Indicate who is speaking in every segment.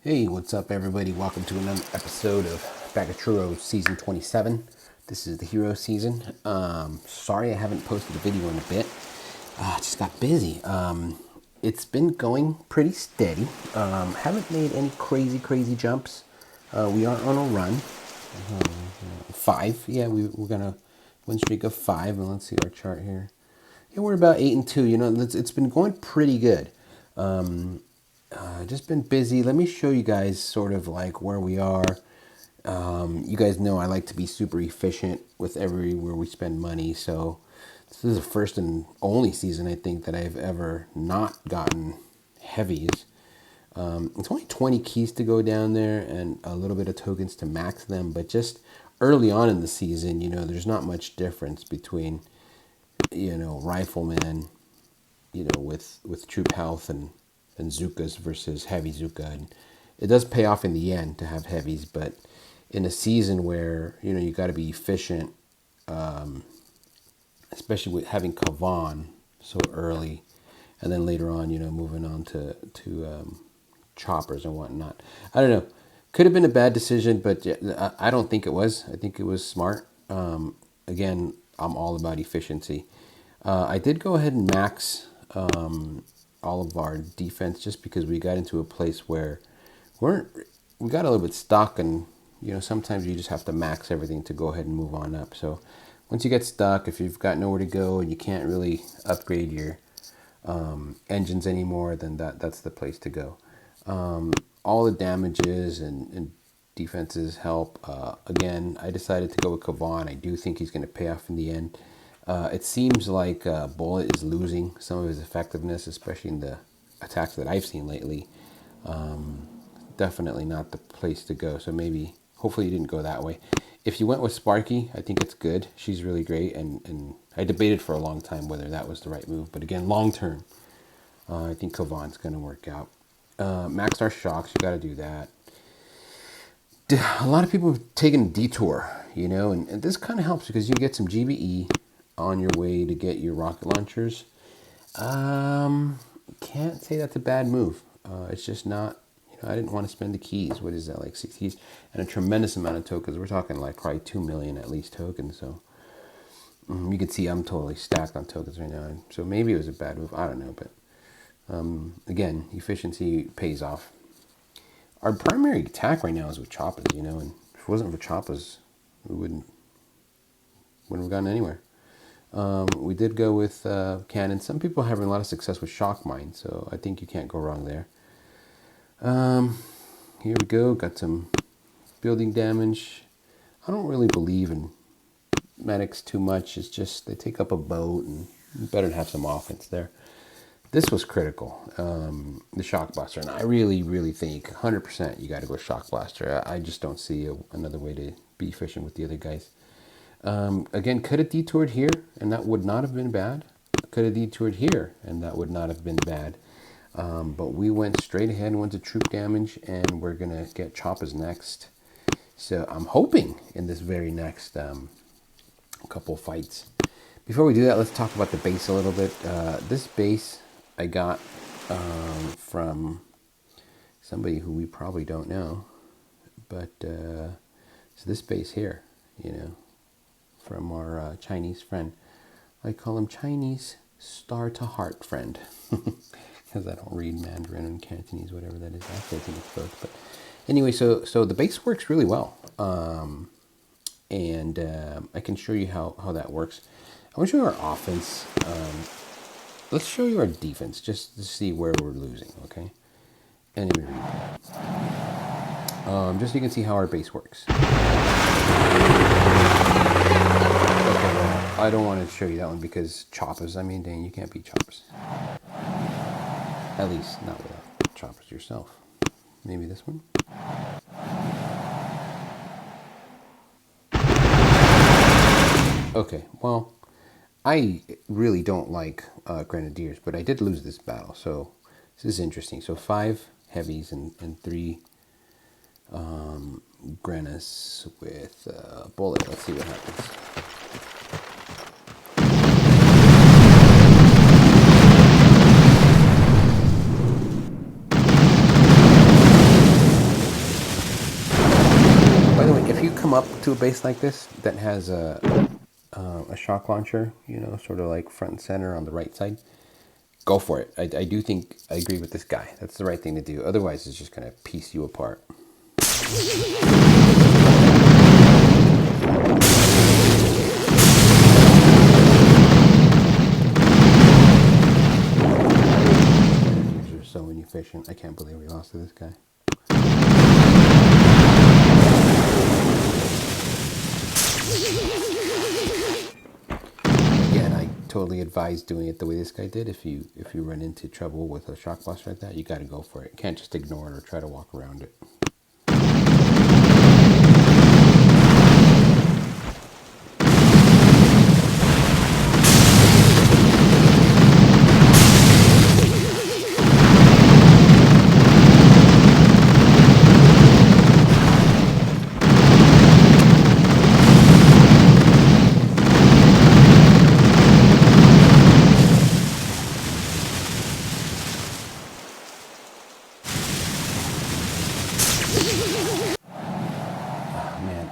Speaker 1: Hey, what's up, everybody? Welcome to another episode of Bag of Churros Season 27. This is the hero season. Sorry I haven't posted a video in a bit. Just got busy. It's been going pretty steady. Haven't made any crazy jumps. We are on a run. 5. Yeah, we're gonna win streak of 5. And let's see our chart here. Yeah, we're about 8 and 2. You know, it's been going pretty good. Just been busy. Let me show you guys sort of like where we are. You guys know I like to be super efficient with everywhere we spend money. So this is the first and only season I think that I've ever not gotten heavies. It's only 20 keys to go down there and a little bit of tokens to max them. But just early on in the season, you know, there's not much difference between, you know, riflemen, you know, with troop health and Zukas versus heavy Zuka. And it does pay off in the end to have heavies, but in a season where, you know, you got to be efficient, especially with having Kavan so early, and then later on, you know, moving on to choppers and whatnot. I don't know. Could have been a bad decision, but I don't think it was. I think it was smart. Again, I'm all about efficiency. I did go ahead and max all of our defense just because we got into a place where we got a little bit stuck, and you know, sometimes you just have to max everything to go ahead and move on up. So once you get stuck, if you've got nowhere to go and you can't really upgrade your engines anymore, then that's the place to go. All the damages and defenses help. Again, I decided to go with Kavan. I do think he's going to pay off in the end. It seems like Bullet is losing some of his effectiveness, especially in the attacks that I've seen lately. Definitely not the place to go. So maybe, hopefully you didn't go that way. If you went with Sparky, I think it's good. She's really great. And I debated for a long time whether that was the right move. But again, long term, I think Kavan's going to work out. Maxed our shocks. You got to do that. A lot of people have taken a detour, you know, and this kind of helps because you get some GBE on your way to get your rocket launchers. Can't say that's a bad move. It's just not, you know, I didn't want to spend the keys. What is that, like 6 keys? And a tremendous amount of tokens. We're talking like probably 2 million at least tokens. So you can see I'm totally stacked on tokens right now. So maybe it was a bad move. I don't know. But again, efficiency pays off. Our primary attack right now is with choppers, you know. And if it wasn't for choppers, we wouldn't have gotten anywhere. We did go with cannon. Some people are having a lot of success with shock mine, so I think you can't go wrong there. Here we go. Got some building damage. I don't really believe in medics too much. It's just they take up a boat, and you better have some offense there. This was critical, the shock blaster, and I really think 100% you got to go shock blaster. I just don't see another way to be efficient with the other guys. Again, could have detoured here, and that would not have been bad. Could have detoured here, and that would not have been bad. But we went straight ahead and went to troop damage, and we're going to get choppers next. So I'm hoping in this very next couple of fights. Before we do that, let's talk about the base a little bit. This base I got from somebody who we probably don't know. But so this base here, you know, from our Chinese friend. I call him Chinese star to heart friend because I don't read Mandarin and Cantonese, whatever that is. Actually, I think it's both. But anyway, so the base works really well, and I can show you how that works. I want to show you our offense. Let's show you our defense just to see where we're losing. Okay, and let me read. Just so you can see how our base works. Okay, well, I don't want to show you that one because choppers, I mean, dang, you can't beat choppers. At least not without choppers yourself. Maybe this one? Okay, well, I really don't like grenadiers, but I did lose this battle, so this is interesting. So 5 heavies and 3 Grenas with bullet. Let's see what happens. come up to a base like this that has a shock launcher, you know, sort of like front and center on the right side, go for it. I do think I agree with this guy. That's the right thing to do. Otherwise, it's just going to piece you apart. These are so inefficient. I can't believe we lost to this guy. Again, I totally advise doing it the way this guy did. If you run into trouble with a shock blaster like that, you got to go for it. You can't just ignore it or try to walk around it.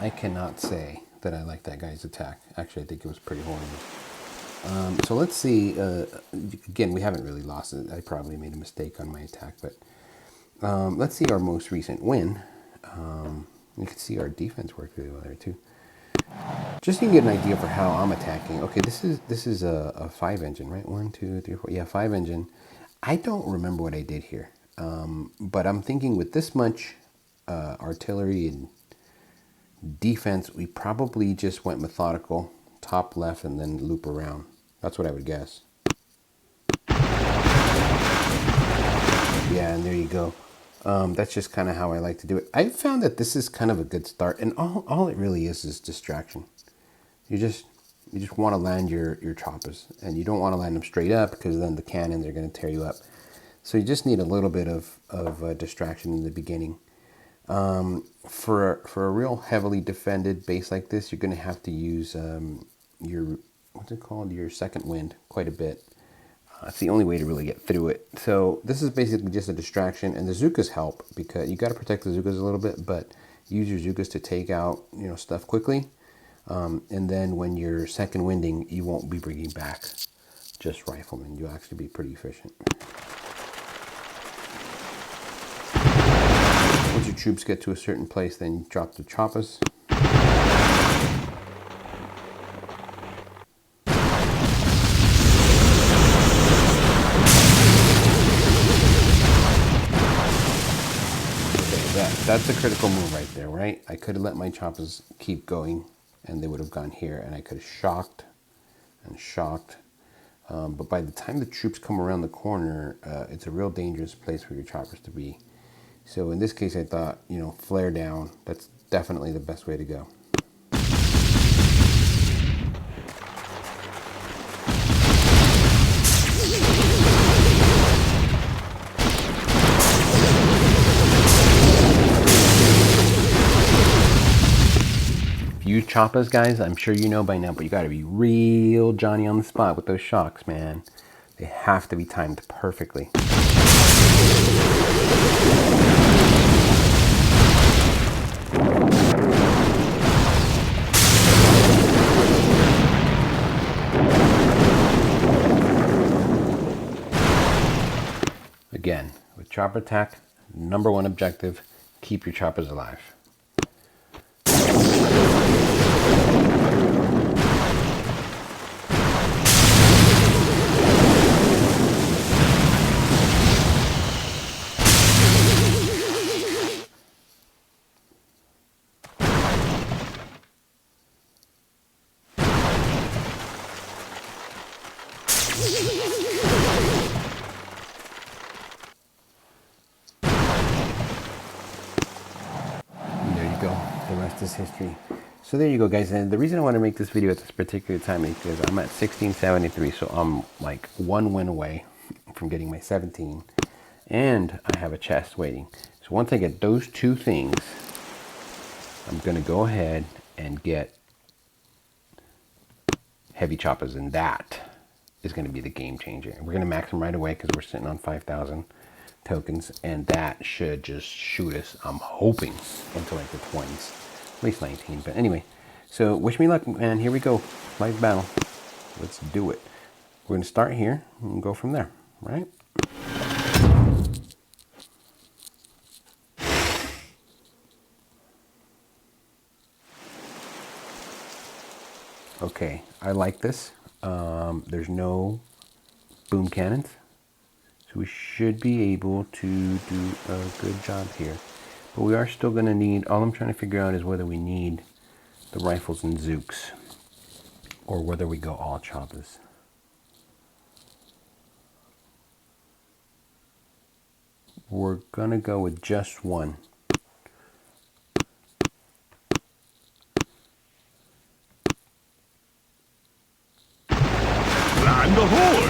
Speaker 1: I cannot say that I like that guy's attack. Actually, I think it was pretty horrible. So let's see. Again, we haven't really lost it. I probably made a mistake on my attack, but let's see our most recent win. You can see our defense worked really well there too. Just so you can get an idea for how I'm attacking. Okay, this is a 5 engine, right? 1, 2, 3, 4. Yeah, 5 engine. I don't remember what I did here, but I'm thinking with this much artillery and defense, we probably just went methodical, top left, and then loop around. That's what I would guess. Yeah, and there you go. That's just kind of how I like to do it. I found that this is kind of a good start, and all it really is distraction. You just want to land your choppers, and you don't want to land them straight up because then the cannons are going to tear you up. So you just need a little bit of distraction in the beginning. For a real heavily defended base like this, you're going to have to use your, what's it called, your second wind quite a bit. It's the only way to really get through it. So this is basically just a distraction, and the Zookas help because you got to protect the Zookas a little bit, but use your Zookas to take out, you know, stuff quickly. And then when you're second winding, you won't be bringing back just riflemen. You'll actually be pretty efficient. Once your troops get to a certain place, then drop the choppers. That's a critical move right there, right? I could have let my choppers keep going and they would have gone here, and I could have shocked and shocked. But by the time the troops come around the corner, it's a real dangerous place for your choppers to be. So in this case, I thought, you know, flare down. That's definitely the best way to go. Use choppers, guys. I'm sure you know by now, but you got to be real Johnny on the spot with those shocks, man. They have to be timed perfectly. Again, with chopper attack, #1 objective, keep your choppers alive. The rest is history. So there you go, guys. And the reason I want to make this video at this particular time is because I'm at 1673, so I'm like 1 win away from getting my 17, and I have a chest waiting. So once I get those 2 things, I'm gonna go ahead and get heavy choppers, and that is gonna be the game changer. We're gonna max them right away because we're sitting on 5,000 tokens, and that should just shoot us, I'm hoping, into like the 20s. At least 19. But anyway, so wish me luck, man. Here we go. Live battle. Let's do it. We're going to start here and go from there, right? Okay, I like this. There's no boom cannons, so we should be able to do a good job here. But we are still going to need, all I'm trying to figure out is whether we need the rifles and Zooks, or whether we go all choppers. We're going to go with just one.
Speaker 2: Land ahoy!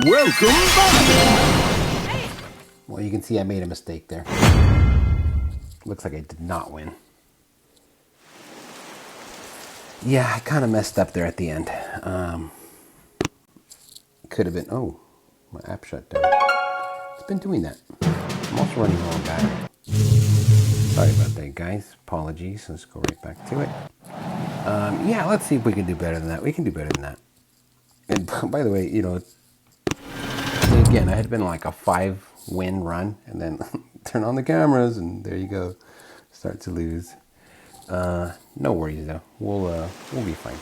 Speaker 2: Welcome back!
Speaker 1: Well, you can see I made a mistake there. Looks like I did not win. Yeah, I kind of messed up there at the end. Could have been, oh, my app shut down. It's been doing that. I'm also running low on battery. Sorry about that, guys. Apologies. Let's go right back to it. Yeah, let's see if we can do better than that. We can do better than that. And by the way, you know, again, I had been like a 5-win run, and then turn on the cameras, and there you go. Start to lose. No worries though. We'll be fine.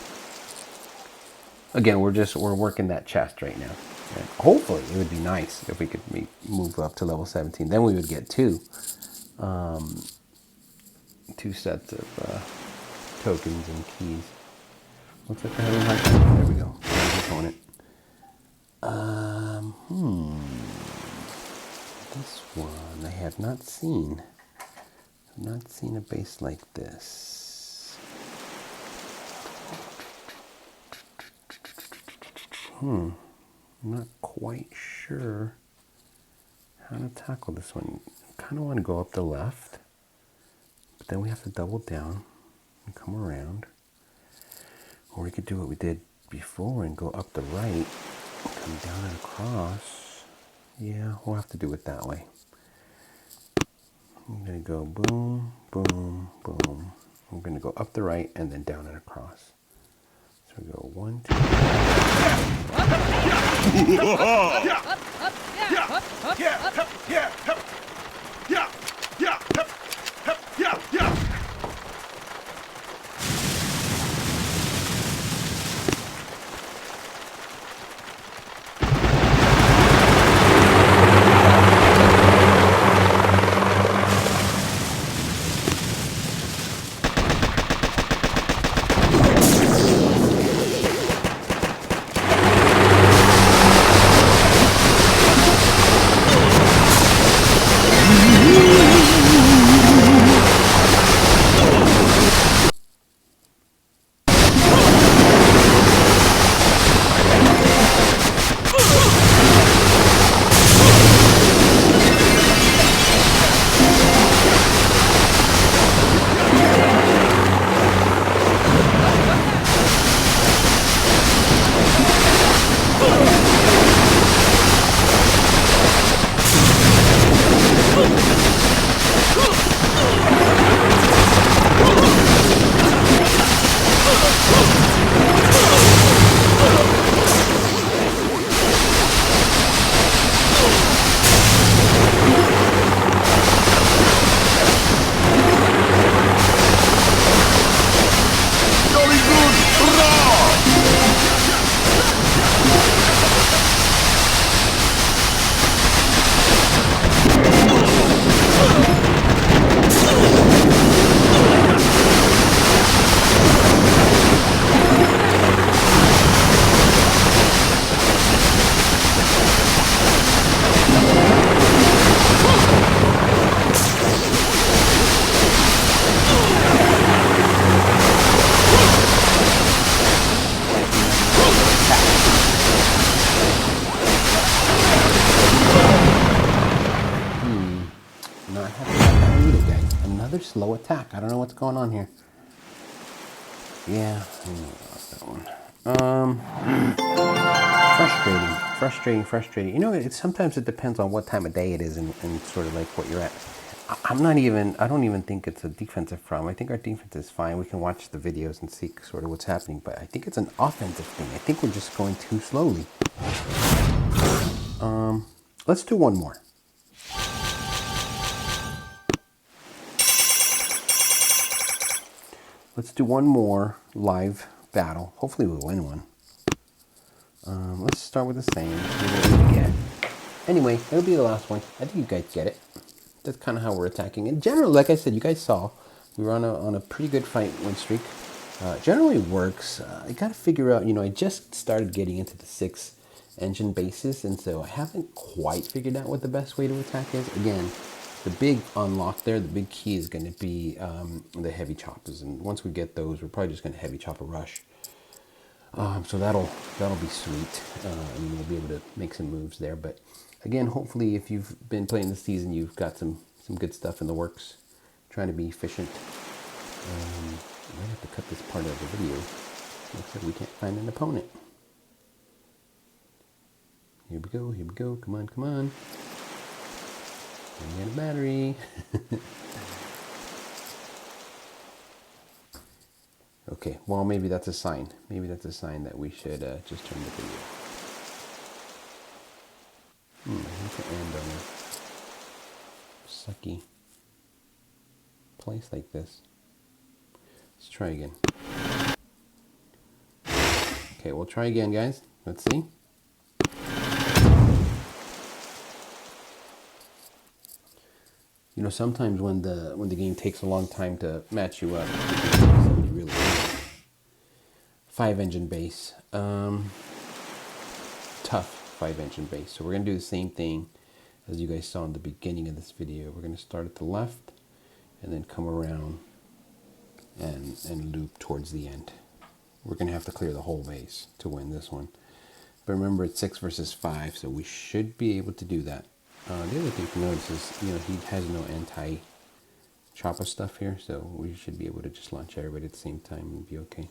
Speaker 1: Again, we're working that chest right now. And hopefully, it would be nice if we could move up to level 17. Then we would get two sets of tokens and keys. Looks like we're having a hard time. There we go. Opponent. This one I have not seen. I've not seen a base like this. I'm not quite sure how to tackle this one. I kind of want to go up the left, but then we have to double down and come around. Or we could do what we did before and go up the right, come down and across. Yeah, we'll have to do it that way. I'm going to go boom, boom, boom. I'm going to go up the right and then down and across. So we go 1, 2,
Speaker 2: 3.
Speaker 1: another slow attack. I don't know what's going on here. Yeah, I lost that one. Frustrating. You know, sometimes it depends on what time of day it is and sort of like what you're at. I don't even think it's a defensive problem. I think our defense is fine. We can watch the videos and see sort of what's happening, but I think it's an offensive thing. I think we're just going too slowly. Let's do one more. Let's do one more live battle. Hopefully we'll win one. Let's start with the same. See what we get. Anyway, that'll be the last one. I think you guys get it. That's kind of how we're attacking. In general, like I said, you guys saw, we were on a pretty good fight win streak. Generally works. I got to figure out, you know, I just started getting into the 6 engine bases, and so I haven't quite figured out what the best way to attack is. Again, the big unlock there, the big key is going to be the heavy choppers, and once we get those, we're probably just going to heavy chopper rush. So that'll be sweet, and we'll be able to make some moves there. But again, hopefully, if you've been playing this season, you've got some good stuff in the works. Trying to be efficient. I might have to cut this part of the video. Looks like we can't find an opponent. Here we go. Come on. I got a battery. Okay, well, maybe that's a sign. Maybe that's a sign that we should just turn the video. I need to end on a sucky place like this. Let's try again. Okay, we'll try again, guys. Let's see. You know, sometimes when the game takes a long time to match you up, somebody really good. 5 engine base. Tough 5 engine base. So we're gonna do the same thing as you guys saw in the beginning of this video. We're gonna start at the left and then come around and loop towards the end. We're gonna have to clear the whole base to win this one. But remember, it's 6 versus 5, so we should be able to do that. The other thing to notice is, you know, he has no anti-chopper stuff here, so we should be able to just launch everybody at the same time and be okay.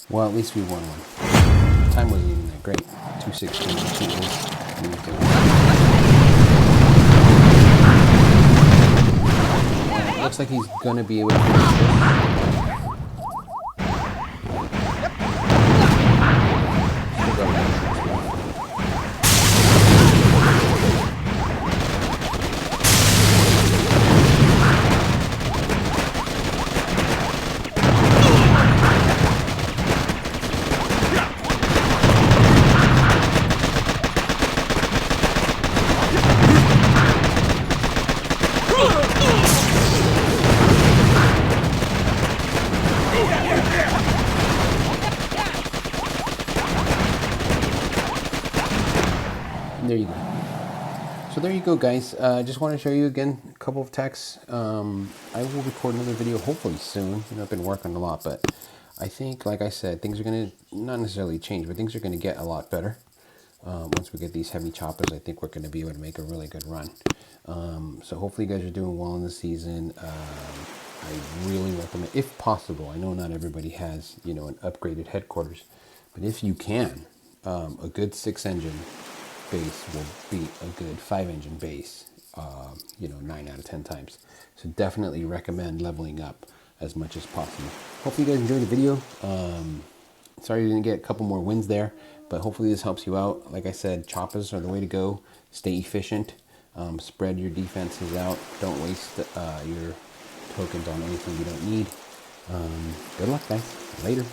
Speaker 1: Well, at least we won one. Time wasn't even that great. 2:16. Looks like he's gonna be able to finish this. there you go, guys. I just want to show you again a couple of techs. I will record another video hopefully soon. You know, I've been working a lot, but I think, like I said, things are going to not necessarily change, but things are going to get a lot better. Once we get these heavy choppers, I think we're going to be able to make a really good run. So hopefully you guys are doing well in the season. I really recommend, if possible, I know not everybody has, you know, an upgraded headquarters, but if you can, a good 6-engine base will beat a good 5-engine base, you know, 9 out of 10 times. So definitely recommend leveling up as much as possible. Hopefully you guys enjoyed the video. Sorry you didn't get a couple more wins there, but hopefully this helps you out. Like I said, choppers are the way to go. Stay efficient. Spread your defenses out. Don't waste your tokens on anything you don't need. Good luck, guys. Later.